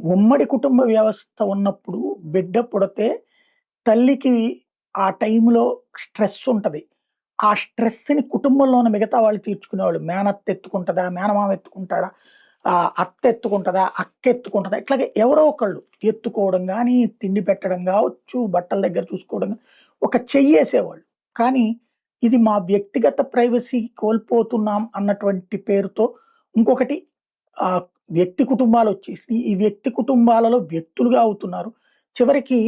ఉమ్మడి కుటుంబ వ్యవస్థ ఉన్నప్పుడు బిడ్డ పుడితే తల్లికి ఆ టైంలో స్ట్రెస్ ఉంటది. ఆ స్ట్రెస్‌ని కుటుంబంలో ఉన్న మిగతా వాళ్ళు తీర్చుకునేవాళ్ళు. మేనత్త ఎత్తుకుంటదా? మేనమామ ఎత్తుకుంటాడా? అత్త ఎత్తుకుంటదా? అక్క ఎత్తుకుంటదా? ఇట్లాగే ఎవరో ఒకళ్ళు ఎత్తుకోవడం గానీ, తిండి పెట్టడం గావచ్చు, బట్టల దగ్గర చూసుకోవడం ఒక చెయ్యేసేవాళ్ళు. కానీ ఇది మా వ్యక్తిగత ప్రైవసీ కోల్పోతున్నాం అన్నటువంటి పేరుతో ఇంకొకటి ఆహ్, వ్యక్తి కుటుంబాలొచ్చేసి, ఈ వ్యక్తి కుటుంబాలలో వ్యక్తులుగా అవుతున్నారు. చివరికి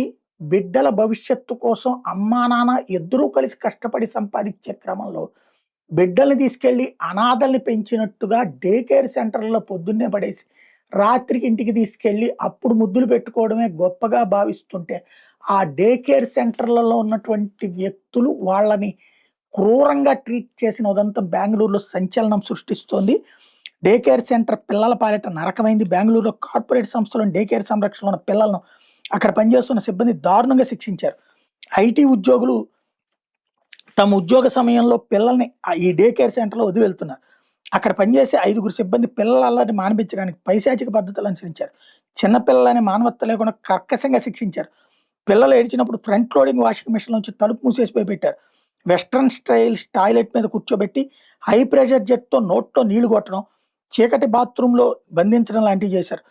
బిడ్డల భవిష్యత్తు కోసం అమ్మా, నాన్న ఇద్దరూ కలిసి కష్టపడి సంపాదిచ్చే క్రమంలో బిడ్డల్ని తీసుకెళ్ళి అనాథల్ని పెంచినట్టుగా డే కేర్ సెంటర్‌లో పొద్దున్నే పడేసి, రాత్రికి ఇంటికి తీసుకెళ్ళి అప్పుడు ముద్దులు పెట్టుకోవడమే గొప్పగా భావిస్తుంటే, ఆ డే కేర్ సెంటర్‌లలో ఉన్నటువంటి వ్యక్తులు వాళ్ళని క్రూరంగా ట్రీట్ చేసిన ఉదంతం బెంగుళూరులో సంచలనం సృష్టిస్తోంది. డే కేర్ సెంటర్ పిల్లల పాలిట నరకమైంది. బెంగుళూరులో కార్పొరేట్ సంస్థలోని డే కేర్ సంరక్షణలో ఉన్న పిల్లలను అక్కడ పనిచేస్తున్న సిబ్బంది దారుణంగా శిక్షించారు. ఐటీ ఉద్యోగులు తమ ఉద్యోగ సమయంలో పిల్లల్ని ఈ డే కేర్ సెంటర్‌లో వదిలి వెళ్తున్నారు. అక్కడ పనిచేసే 5గురు సిబ్బంది పిల్లల అల్లరిని మానిపించడానికి పైశాచిక పద్ధతులు అనుసరించారు. చిన్న పిల్లలని మానవత్వం లేకుండా కర్కశంగా శిక్షించారు. పిల్లలు ఏడ్చినప్పుడు ఫ్రంట్ లోడింగ్ వాషింగ్ మెషిన్‌లోంచి తలుపు మూసేసి భయపెట్టారు. వెస్టర్న్ స్టైల్ టాయిలెట్ మీద కూర్చోబెట్టి హై ప్రెషర్ జెట్‌తో నోట్లో నీళ్లు కొట్టడం, చీకటి బాత్రూమ్‌లో బంధించడం లాంటివి చేశారు.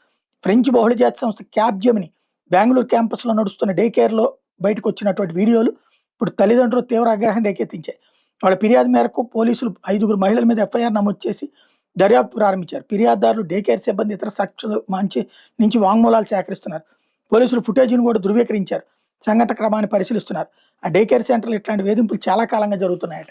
ఫ్రెంచ్ బహుళజాతి సంస్థ క్యాప్‌జెమిని బెంగుళూరు క్యాంపస్‌లో నడుస్తున్న డే కేర్‌లో బయటకొచ్చినటువంటి వీడియోలు ఇప్పుడు తల్లిదండ్రులు తీవ్ర ఆగ్రహం రేకెత్తించాయి. వాళ్ళ ఫిర్యాదు మేరకు పోలీసులు 5గురు మహిళల మీద ఎఫ్ఐఆర్ నమోదు చేసి దర్యాప్తు ప్రారంభించారు. ఫిర్యాదుదారులు, డే కేర్ సిబ్బంది ఇతర సాక్షుల నుంచి వాంగ్మూలాలు సేకరిస్తున్నారు. పోలీసులు ఫుటేజ్‌ని కూడా ధృవీకరించారు. సంఘటన క్రమాన్ని పరిశీలిస్తున్నారు. ఆ డే కేర్ సెంటర్‌లో ఇట్లాంటి వేధింపులు చాలా కాలంగా జరుగుతున్నాయట.